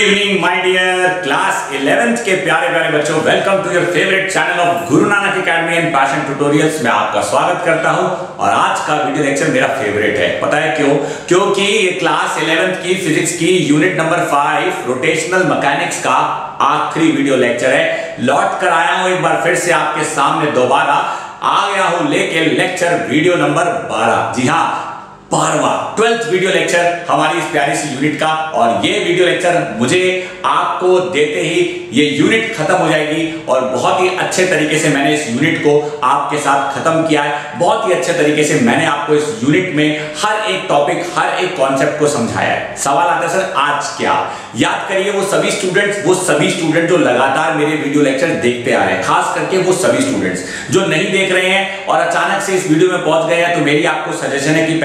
Evening my dear class 11th के प्यारे प्यारे बच्चों, welcome to your favourite channel of Guru Nanak academy and passion tutorials में आपका स्वागत करता हूं। और आज का वीडियो लेक्चर मेरा फेवरेट है। पता है क्यों? क्योंकि ये क्लास 11th की फिजिक्स की यूनिट नंबर 5 रोटेशनल मैकेनिक्स का आखिरी वीडियो लेक्चर है। लौट कर आया हूं एक बार फिर से आपके सामने, दोबारा आ गया हूं लेके लेक्चर वीडियो नंबर 12। जी हाँ, 12वां 12th वीडियो लेक्चर हमारी इस प्यारी सी यूनिट का। और ये वीडियो लेक्चर मुझे आपको देते ही ये यूनिट खत्म हो जाएगी। और बहुत ही अच्छे तरीके से मैंने इस यूनिट को आपके साथ खत्म किया है। बहुत ही अच्छे तरीके से मैंने आपको इस यूनिट में हर एक टॉपिक, हर एक कॉन्सेप्ट को समझाया है। सवाल आता है सर आज क्या? याद करिए वो सभी स्टूडेंट जो लगातार मेरे वीडियो लेक्चर देखते आ रहे हैं, खास करके वो सभी स्टूडेंट्स जो नहीं देख रहे हैं और अचानक से इस वीडियो में पहुंच गए हैं, तो मेरी आपको सजेशन है कि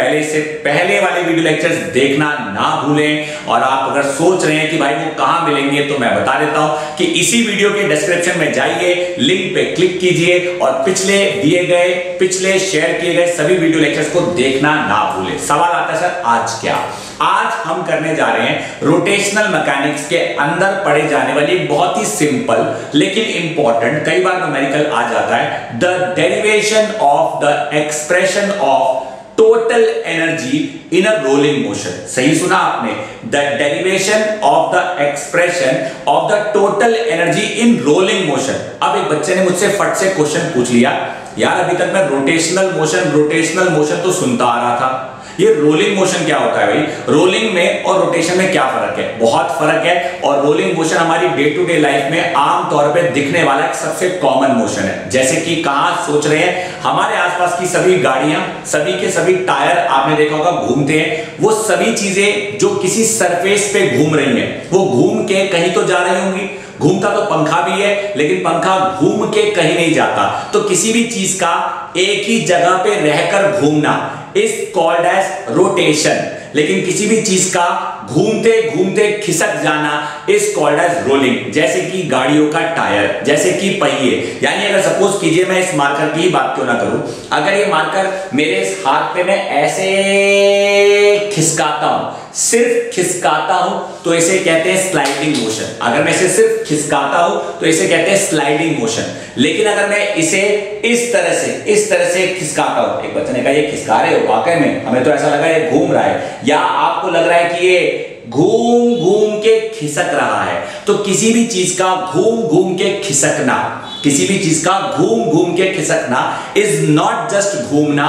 पहले वाले वीडियो लेक्चर्स देखना ना भूलें। और आप अगर सोच रहे हैं कि भाई वो कहां मिलेंगे, तो मैं बता देता हूं कि इसी वीडियो के डिस्क्रिप्शन में जाइए, लिंक पे क्लिक कीजिए और पिछले शेयर किए गए सभी वीडियो लेक्चर्स को देखना ना भूलें। सवाल आता है सर आज क्या? आज हम करने जा रहे हैं रोटेशनल मैकेनिक्स के अंदर पढ़े जाने वाली बहुत ही सिंपल लेकिन इंपॉर्टेंट, कई बार न्यूमेरिकल आ जाता है, the derivation of the expression of total energy in a rolling motion. सही सुना आपने, the derivation of the expression of the total energy in rolling motion. अब एक बच्चे ने मुझसे फट से क्वेश्चन पूछ लिया, यार अभी तक मैं रोटेशनल मोशन तो सुनता आ रहा था, ये रोलिंग मोशन क्या होता है भाई? रोलिंग में और रोटेशन में क्या फर्क है? बहुत फर्क है। और रोलिंग मोशन हमारी डे टू डे लाइफ में आम तौर पे दिखने वाला एक सबसे कॉमन मोशन है। जैसे कि कहां सोच रहे हैं, हमारे आसपास की सभी गाड़ियां, सभी के सभी टायर आपने देखा होगा घूमते हैं। वो सभी चीजें जो किसी सरफेस पे घूम रही हैं, वो घूम के कहीं तो जा रही होंगी। घूमता तो पंखा भी है, लेकिन पंखा घूम के कहीं नहीं जाता। तो किसी भी चीज का एक ही जगह पे रहकर घूमना इज कॉल्ड एज रोटेशन। लेकिन किसी भी चीज का घूमते घूमते खिसक जाना इज कॉल्ड एज रोलिंग। जैसे कि गाड़ियों का टायर, जैसे कि पहिए। यानी अगर सपोज कीजिए मैं इस मार्कर की बात क्यों ना करूं, अगर ये मार्कर मेरे इस हाथ पे मैं ऐसे खिसकाता हूं, सिर्फ खिसकाता हूं, तो इसे कहते हैं स्लाइडिंग मोशन। अगर मैं इसे सिर्फ खिसकाता हूं तो इसे कहते हैं स्लाइडिंग मोशन। लेकिन अगर मैं इसे इस तरह से खिसकाता हूं, एक बच्चे ने कहा ये खिसका रहे हो, वाकई में हमें तो ऐसा लगा ये घूम रहा है, या आपको लग रहा है कि ये घूम घूम के खिसक रहा है। तो किसी भी चीज का घूम घूम के खिसकना, किसी भी चीज का घूम घूम के खिसकना इज नॉट जस्ट घूमना,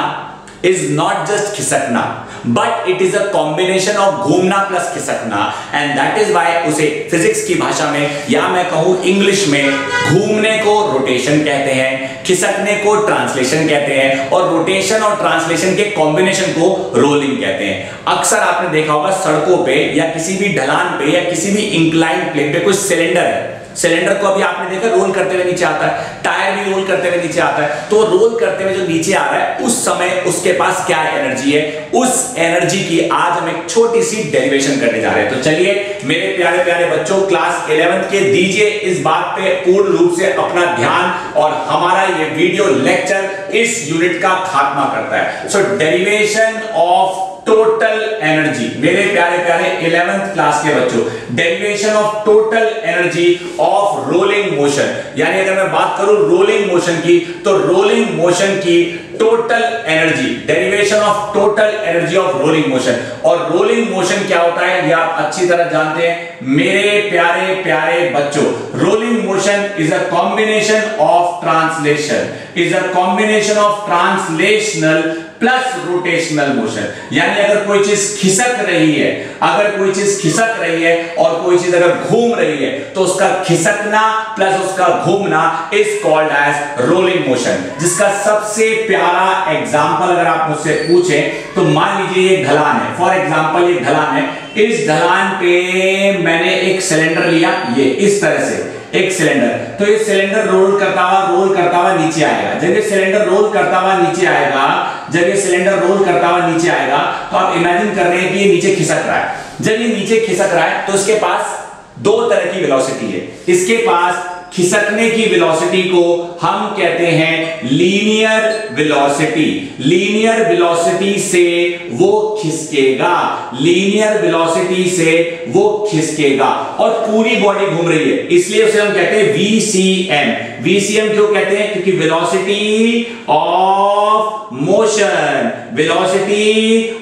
इज नॉट जस्ट खिसकना, but it is a combination of घूमना प्लस खिसकना। एंड दैट इज वाई उसे फिजिक्स की भाषा में, या मैं कहूं इंग्लिश में, घूमने को रोटेशन कहते हैं, खिसकने को ट्रांसलेशन कहते हैं, और रोटेशन और ट्रांसलेशन के कॉम्बिनेशन को रोलिंग कहते हैं। अक्सर आपने देखा होगा सड़कों पे या किसी भी ढलान पे या किसी भी इंक्लाइन प्लेन पे कोई सिलेंडर है, सिलेंडर को अभी आपने देखा रोल करते हुए नीचे आता है, टायर भी रोल करते हुए नीचे आता है। तो रोल करते हुए जो नीचे आ रहा है, उस समय उसके पास क्या एनर्जी है, उस एनर्जी की आज हम एक छोटी सी डेरिवेशन करने जा रहे हैं। तो चलिए मेरे प्यारे प्यारे बच्चों, क्लास 11th के दीजिए इस बात पे पूर्ण रूप से अपना ध्यान, और हमारा ये वीडियो लेक्चर इस यूनिट का खात्मा करता है। सो डेरिवेशन ऑफ टोटल एनर्जी, मेरे प्यारे प्यारे 11th क्लास के बच्चों, derivation of total energy of rolling motion. यानी अगर मैं बात करूं रोलिंग मोशन की, तो रोलिंग मोशन की total energy, derivation of total energy of rolling motion. और रोलिंग मोशन क्या होता है ये आप अच्छी तरह जानते हैं मेरे प्यारे प्यारे बच्चों। Rolling motion is a combination of translation, is a combination of translational plus rotational motion. यानी अगर कोई चीज खिसक रही है, अगर कोई चीज खिसक रही है और कोई चीज अगर घूम रही है, तो उसका खिसकना प्लस उसका घूमना is called as rolling motion. जिसका सबसे प्यारा एग्जांपल अगर आप मुझसे पूछें, तो मान लीजिए ये ढलान है, फॉर एग्जांपल ये ढलान है। इस ढलान पे मैंने एक सिलेंडर लिया, ये इस तरह से एक सिलेंडर, तो ये सिलेंडर रोल करता हुआ नीचे आएगा। जब ये सिलेंडर रोल करता हुआ नीचे आएगा, तो आप इमेजिन कर रहे हैं कि ये नीचे खिसक रहा है। जब ये नीचे खिसक रहा है, तो इसके पास दो तरह की वेलोसिटी है। इसके पास खिसकने की वेलोसिटी को हम कहते हैं लीनियर वेलोसिटी। लीनियर वेलोसिटी से वो खिसकेगा, लीनियर वेलोसिटी से वो खिसकेगा और पूरी बॉडी घूम रही है, इसलिए उसे हम कहते हैं VCM। VCM क्यों कहते हैं? क्योंकि velocity of motion, velocity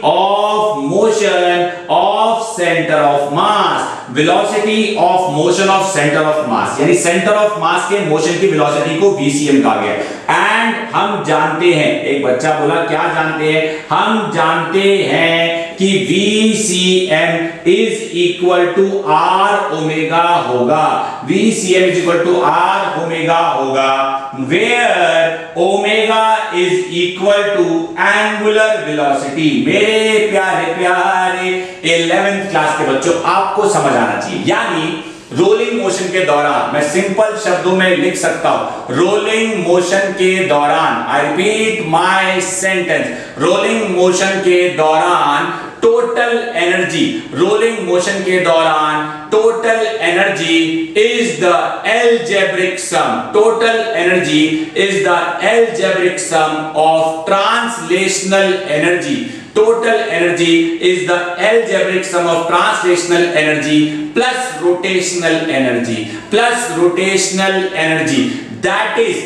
of motion of centre of mass, velocity of motion of centre of mass, यानी सेंटर ऑफ मास के मोशन की वेलोसिटी को VCM कहा गया। एंड हम जानते हैं, एक बच्चा बोला क्या जानते हैं? हम जानते हैं कि VCM is equal to R omega होगा। VCM is equal to R omega होगा, where omega is equal to angular velocity. मेरे प्यारे प्यारे 11th क्लास के बच्चों, आपको समझ आना चाहिए, यानी रोलिंग मोशन के दौरान, मैं सिंपल शब्दों में लिख सकता हूं, रोलिंग मोशन के दौरान, I repeat my sentence, rolling motion के दौरान टोटल एनर्जी, रोलिंग मोशन के दौरान total energy is the algebraic sum, total energy is the algebraic sum of translational energy, total energy is the algebraic sum of translational energy plus rotational energy, plus rotational energy, that is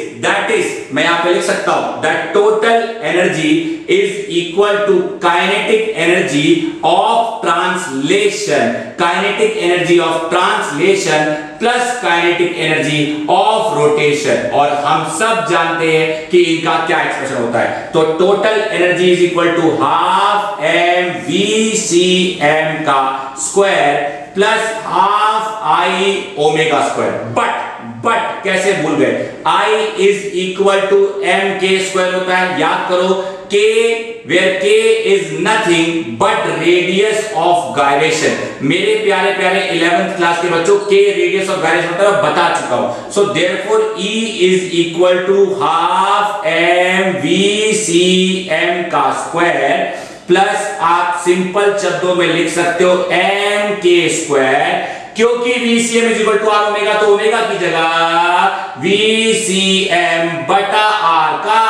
मैं यहां पे लिख सकता हूं that total energy is equal to kinetic energy of translation, kinetic energy of translation plus kinetic energy of rotation। और हम सब जानते हैं कि इनका क्या एक्सप्रेशन होता है, तो total energy is equal to half mvcm का square plus half I omega square. But कैसे भूल गए? I is equal to m के स्क्वायर होता है, याद करो, k where k is nothing but radius of gyration। मेरे प्यारे प्यारे 11th क्लास के बच्चों, k radius of gyration होता है, बता चुका हूं। So therefore E is equal to half mvcm का स्क्वायर प्लस आप सिंपल शब्दों में लिख सकते हो m के स्क्वायर, क्योंकि VCM is equal to R omega, तो ओमेगा की जगह VCM बटा R का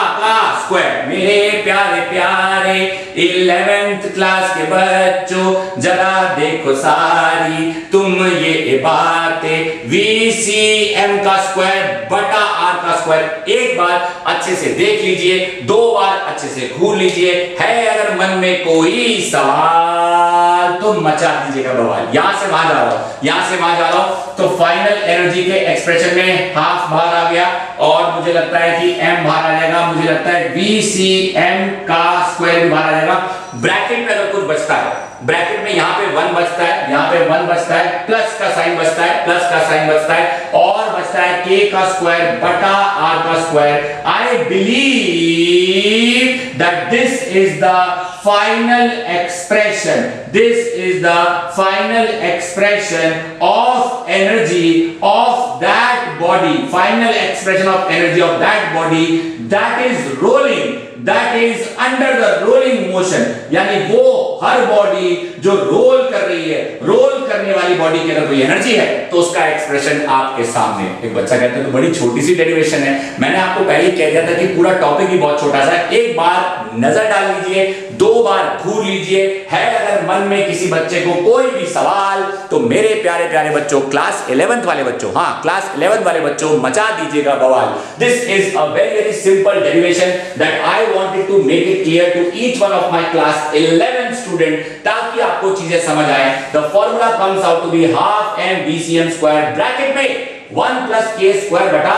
स्क्वायर। मेरे प्यारे प्यारे 11th क्लास के बच्चों, जरा देखो सारी तुम ये बातें, VCM का स्क्वायर बटा R का स्क्वायर, एक बार अच्छे से देख लीजिए, दो बार अच्छे से घूर लीजिए, है अगर मन में कोई सवाल तो मचा दीजिएगा बवाल। यहां से वहां जा रहा हूं, यहां से वहां जा रहा हूं, तो फाइनल एनर्जी के एक्सप्रेशन में हाफ बाहर आ गया और मुझे लगता है कि m बाहर आ जाएगा, मुझे लगता है VCM का स्क्वायर भी बाहर आ जाएगा। ब्रैकेट में अगर कुछ बचता है, ब्रैकेट में यहां पे 1 बचता है, यहां पे 1 बचता है, प्लस का साइन बचता है, प्लस का साइन बचता है, और बचता है k का स्क्वायर बटा r का square. I believe that this is the final expression, this is the final expression of energy of that body, final expression of energy of that body that is rolling, that is under the rolling motion, यानी वो हर body जो role कर रही है, role करने वाली body के अंदर कोई एनर्जी है तो उसका एक्सप्रेशन आपके सामने। एक बच्चा कहता है तो बड़ी छोटी सी डेरिवेशन है, मैंने आपको पहले कह दिया था कि पूरा टॉपिक ही बहुत छोटा सा है, एक बार नजर डाल लीजिए, दो बार घूर लीजिए, है अगर मन में किसी बच्चे को कोई भी सवाल तो मेरे प्यारे प्यारे बच्चों, क्लास 11th वाले बच्चों, हाँ क्लास 11th वाले बच्चों, मचा दीजिएगा बवाल। This is a very very simple derivation that I wanted to make it clear to each one of my class 11 student, ताकि आपको चीजें समझ आए। The formula comes out to be half mvcm square, bracket में 1 plus k square बटा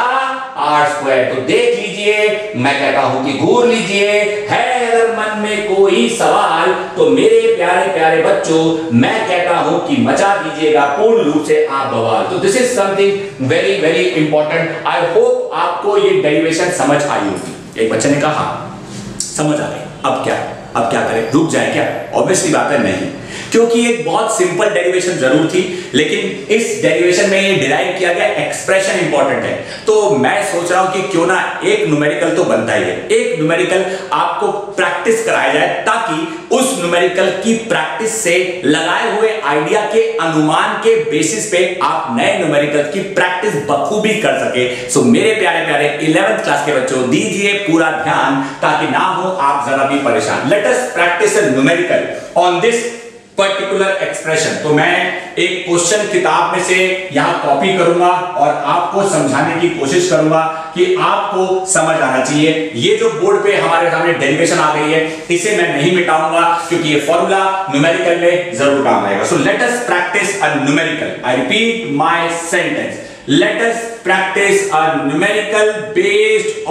r square. तो देख लीजिए, मैं कहता हूं कि घूर लीजिए, है अगर मन में कोई सवाल तो मेरे प्यारे प्यारे बच्चों, मैं कहता हूं कि मचा दीजिएगा पूर्ण रूप से आप बवाल। तो this is something very very important. I hope आपको ये डेरिवेशन समझ आई होगी। एक बच्चे ने कहा समझ आ गई, अब क्या करें, रुक जाए क्या? ऑब्वियसली बात है नहीं, क्योंकि एक बहुत सिंपल डेरिवेशन जरूर थी, लेकिन इस डेरिवेशन में ये डिराइव किया गया एक्सप्रेशन इंपॉर्टेंट है। तो मैं सोच रहा हूं कि क्यों ना एक न्यूमेरिकल तो बनता ही है, एक न्यूमेरिकल आपको प्रैक्टिस कराया जाए, ताकि उस न्यूमेरिकल की प्रैक्टिस से, लगाए हुए आइडिया के अनुमान के बेसिस पे आप नए न्यूमेरिकल की प्रैक्टिस बखूबी कर सके। सो मेरे प्यारे प्यारे 11th क्लास के बच्चों, दीजिए पूरा ध्यान ताकि ना हो आप जरा भी परेशान। Let us practice numerical on this particular expression. तो मैं एक क्वेश्चन किताब में से यहां कॉपी करूंगा और आपको समझाने की कोशिश करूंगा कि आपको समझ आना चाहिए। ये जो बोर्ड पे हमारे सामने डेरिवेशन आ गई है, इसे मैं नहीं मिटाऊंगा क्योंकि ये फॉर्मूला न्यूमेरिकल में जरूर काम आएगा। So let us practice a numerical. I repeat my sentence, let us practice a numerical based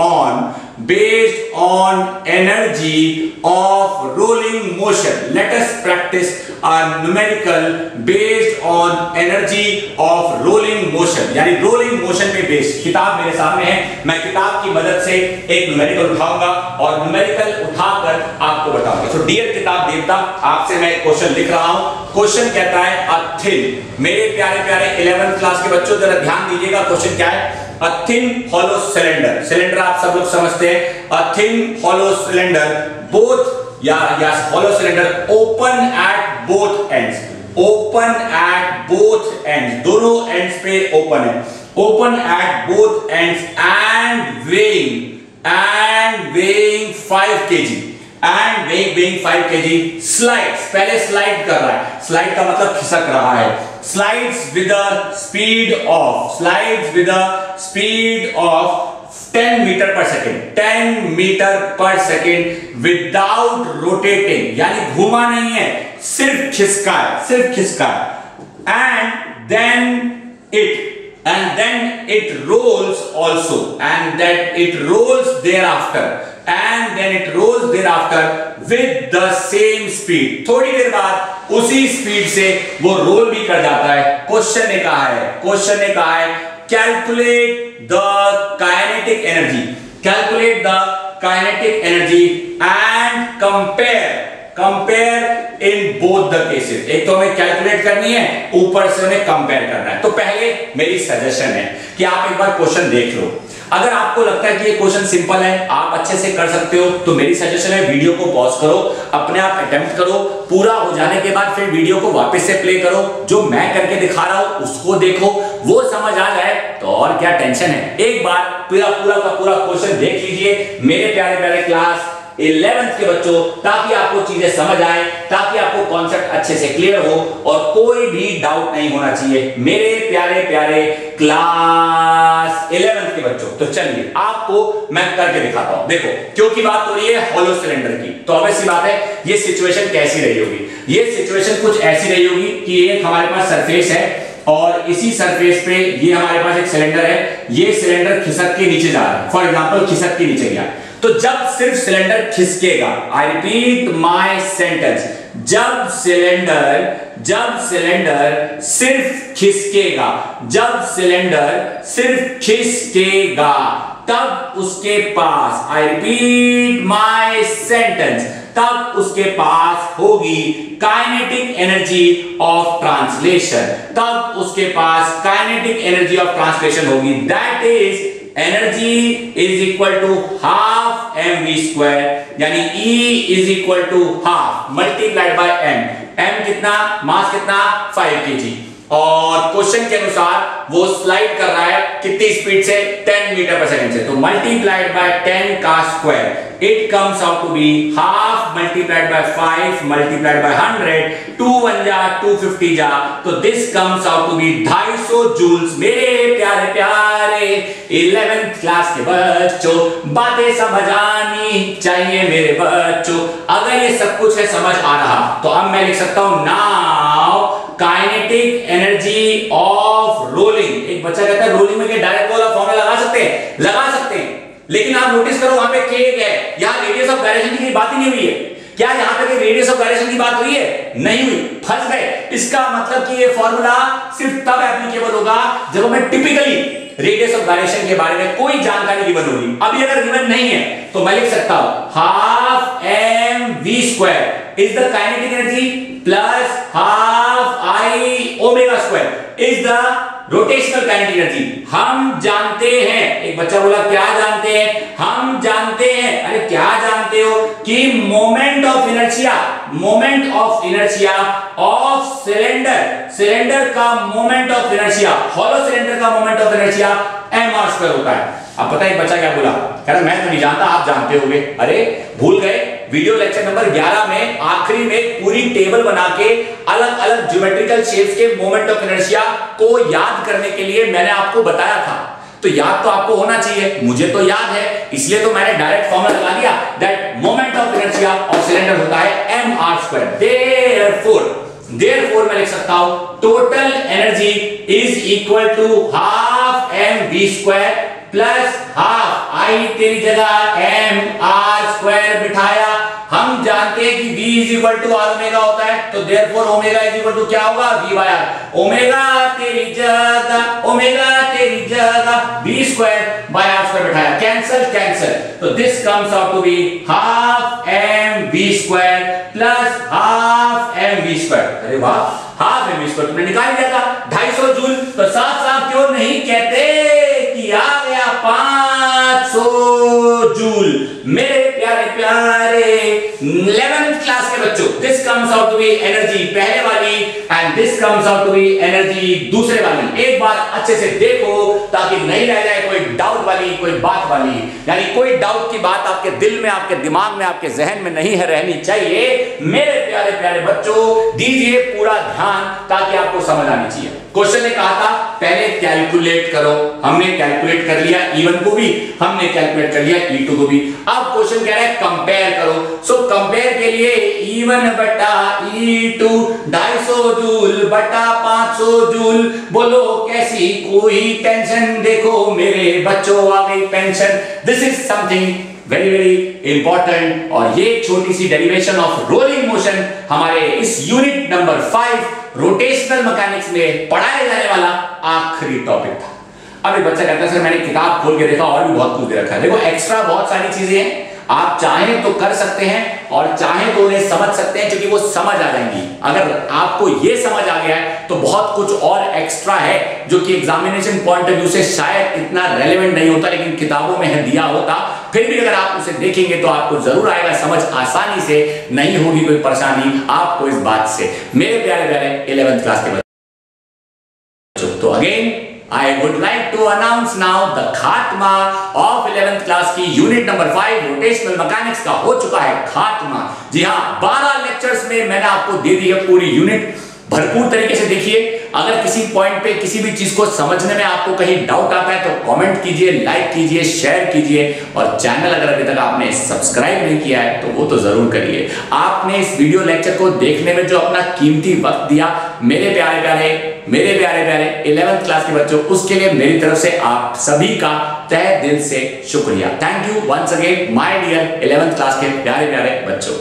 on energy of rolling motion. Let us practice a numerical based on energy of rolling motion, यानी rolling motion पे based. किताब मेरे सामने है, मैं किताब की मदद से एक न्यूमेरिकल उठाऊंगा और न्यूमेरिकल उठाकर आपको बताऊंगा। तो डियर किताब देवता, आपसे मैं एक क्वेश्चन लिख रहा हूं। क्वेश्चन कहता है अ थिन, मेरे प्यारे प्यारे 11th क्लास के बच्चों जरा ध्यान दीजिएगा। क्वेश्चन क्या है? A thin hollow cylinder. Cylinder आप सब लोग समझते हैं। A thin hollow cylinder both या hollow cylinder open at both ends, open at both ends, दोनों एंड्स पे ओपन है, open at both ends and weighing 5 kg and weighing 5 kg, slides, पहले स्लाइड कर रहा है, स्लाइड का मतलब खिसक रहा है, slides with a speed of 10 metre पर सेकेंड, 10 मीटर पर सेकेंड विदाउट रोटेटिंग, यानी घूमा नहीं है, सिर्फ खिसका है, सिर्फ खिसका है। And then it rolls also, and then it rolls thereafter with the same speed। थोड़ी देर बाद उसी स्पीड से वो रोल भी कर जाता है। क्वेश्चन ने कहा है calculate the kinetic energy and compare in both the cases. एक तो हमें कैलकुलेट करनी है, ऊपर से हमें कंपेयर करना है। तो पहले मेरी सजेशन है कि आप एक बार क्वेश्चन देख लो। अगर आपको लगता है कि ये क्वेश्चन सिंपल है, आप अच्छे से कर सकते हो, तो मेरी सजेशन है वीडियो को पॉज करो, अपने आप अटेम्प्ट करो, पूरा हो जाने के बाद फिर वीडियो को वापस से प्ले करो, जो मैं करके दिखा रहा हूं उसको देखो, वो समझ आ जाए तो और क्या टेंशन है। एक बार पूरा का पूरा क्वेश्चन देख लीजिए मेरे प्यारे प्यारे क्लास 11th के बच्चों, ताकि आपको चीजें समझ आए, ताकि आपको कॉन्सेप्ट अच्छे से क्लियर हो और कोई भी डाउट नहीं होना चाहिए मेरे प्यारे प्यारे क्लास 11th के बच्चों। तो चलिए आपको मैं करके दिखाता हूं। देखो, क्योंकि बात हो रही है हॉलो सिलेंडर की, तो ऑब्वियस सी बात है ये सिचुएशन कैसी रही होगी। ये सिचुएशन कुछ ऐसी रही होगी कि एक हमारे पास सरफेस है और इसी सरफेस पे ये हमारे पास एक सिलेंडर है, ये सिलेंडर खिसक के नीचे जा रहा है, फॉर एग्जांपल खिसक के नीचे गया। तो जब सिर्फ सिलेंडर खिसकेगा, आई रिपीट माय सेंटेंस, जब सिलेंडर सिर्फ खिसकेगा, तब उसके पास, आई रिपीट माय सेंटेंस, तब उसके पास होगी काइनेटिक एनर्जी ऑफ ट्रांसलेशन, तब उसके पास काइनेटिक एनर्जी ऑफ ट्रांसलेशन होगी। That is energy is equal to half mv square, यानी E is equal to half multiplied by m कितना, मास कितना, 5 kg। और क्वेश्चन के अनुसार वो स्लाइड कर रहा है कितनी स्पीड से, 10 मीटर पर सेकंड से, तो मल्टीप्लाइड बाय 10 का square, it comes out to be half multiplied by 5 multiplied by 100, 2 1 जा 250 जा, तो this comes out to be 250 joules. मेरे प्यारे प्यारे 11th क्लास के बच्चों, बातें समझ आनी चाहिए मेरे बच्चों। अगर ये सब कुछ है समझ आ रहा, तो अब मैं लिख सकता हूं now kinetic energy of rolling. एक बच्चा कहता है रोलिंग में क्या डायरेक्ट वाला फॉर्मूला लगा सकते हैं? लगा सकते हैं, लेकिन आप नोटिस करो वहां पे K है, यहां रेडियस ऑफ गायरेशन की बात ही नहीं हुई है। क्या यहां पे रेडियस ऑफ गायरेशन की बात हुई है? नहीं हुई, फंस गए। इसका मतलब कि ये फॉर्मूला सिर्फ तब एप्लीकेबल होगा जब हमें टिपिकली रेडियस ऑफ गायरेशन के बारे में कोई जानकारी गिवन होगी। अभी अगर गिवन नहीं है तो मैं लिख सकता हूं half mv square is the kinetic energy plus half I omega square is the rotational kinetic energy हम जानते हैं। एक बच्चा बोला क्या जानते हैं? हम जानते हैं। अरे क्या जानते हो कि moment of inertia of cylinder का moment of inertia, hollow cylinder का मोमेंट ऑफ इनर्शिया mr² होता है। अब पता है बच्चा क्या बोला? कह रहा मैं तो नहीं जानता, आप जानते होंगे। अरे भूल गए? वीडियो लेक्चर नंबर 11 में आखिरी में पूरी टेबल बना के अलग अलग ज्योमेट्रिकल शेप्स के मोमेंट ऑफ इनर्शिया को याद करने के लिए मैंने आपको बताया था। तो याद तो आपको होना चाहिए, मुझे तो याद है, इसलिए तो मैंने डायरेक्ट फॉर्मूला लगा दिया that moment of inertia of cylinder होता है mr²। देयरफॉर मैं लिख सकता हूं total energy is equal to half mv² plus half I तेरी जगह mr² बिठाया। हम जानते हैं कि v is equal to r omega होता है, तो therefore omega is equal to क्या होगा? v bye r। ओमेगा तेरी जगह v² बाय r² बिठाया, कैंसल। तो this comes out to be half mv² plus half mv²। अरे वाह, हाफ mv² तुमने निकाल दिया था 250 जूल। तो साफ क्यों नहीं कहते कि आ गया 500 जूल? मेरे प्यारे 11th क्लास के बच्चों, this comes out to be energy पहले वाली and this comes out to be energy दूसरे वाली। एक बार अच्छे से देखो ताकि नहीं रह जाए कोई डाउट वाली, कोई बात वाली, यानी कोई डाउट की बात आपके दिल में, आपके दिमाग में, आपके जहन में नहीं है रहनी चाहिए। मेरे प्यारे बच्चों दीजिए पूरा ध्यान ताकि आपको समझ आनी चाहिए। क्वेश्चन ने कहा था पहले कैलकुलेट करो, हमने कैलकुलेट कर लिया, E1 को भी हमने कैलकुलेट कर लिया, E2 को भी। अब क्वेश्चन कह रहा है कंपेयर करो। सो कंपेयर के लिए E1 बटा E2 250 जूल बटा 500 जूल। बोलो कैसी कोई टेंशन? देखो मेरे बच्चों आ गई pension. This is something very important, और ये छोटी सी डेरिवेशन ऑफ रोलिंग मोशन हमारे इस यूनिट नंबर 5 रोटेशनल मैकेनिक्स में पढ़ाया जाने वाला आखिरी टॉपिक था। अब एक बच्चा कहता है सर मैंने किताब खोल के देखा और भी बहुत कुछ दे रखा है। देखो एक्स्ट्रा बहुत सारी चीजें हैं, आप चाहें तो कर सकते हैं और चाहें तो उन्हें समझ सकते हैं, क्योंकि वो समझ आ जाएंगी। अगर आपको ये समझ आ गया है तो बहुत कुछ और एक्स्ट्रा है जो कि एग्जामिनेशन पॉइंट ऑफ व्यू से शायद इतना रेलेवेंट नहीं होता, लेकिन किताबों में दिया होता। फिर भी अगर आप उसे देखेंगे तो आपको जरूर आएगा समझ, आसानी से, नहीं होगी कोई परेशानी आपको इस बात से। मेरे प्यारे 11th क्लास के बच्चों, तो again I would like to announce now the खात्मा of 11th क्लास की यूनिट नंबर 5 रोटेशनल मैकेनिक्स का हो चुका है खात्मा। जी हाँ, 12 लेक्चर्स में मैंने आपको दे दी है पूरी यूनिट। भरपूर तरीके से देखिए। अगर किसी पॉइंट पे किसी भी चीज को समझने में आपको कहीं डाउट आता है तो कमेंट कीजिए, लाइक कीजिए, शेयर कीजिए, और चैनल अगर अभी तक आपने सब्सक्राइब नहीं किया है तो वो तो जरूर करिए। आपने इस वीडियो लेक्चर को देखने में जो अपना कीमती वक्त दिया, मेरे प्यारे 11th क्लास के बच्चों, उसके लिए मेरी तरफ से आप सभी का तहे दिल से शुक्रिया। Thank you once again my dear 11th class के प्यारे बच्चों।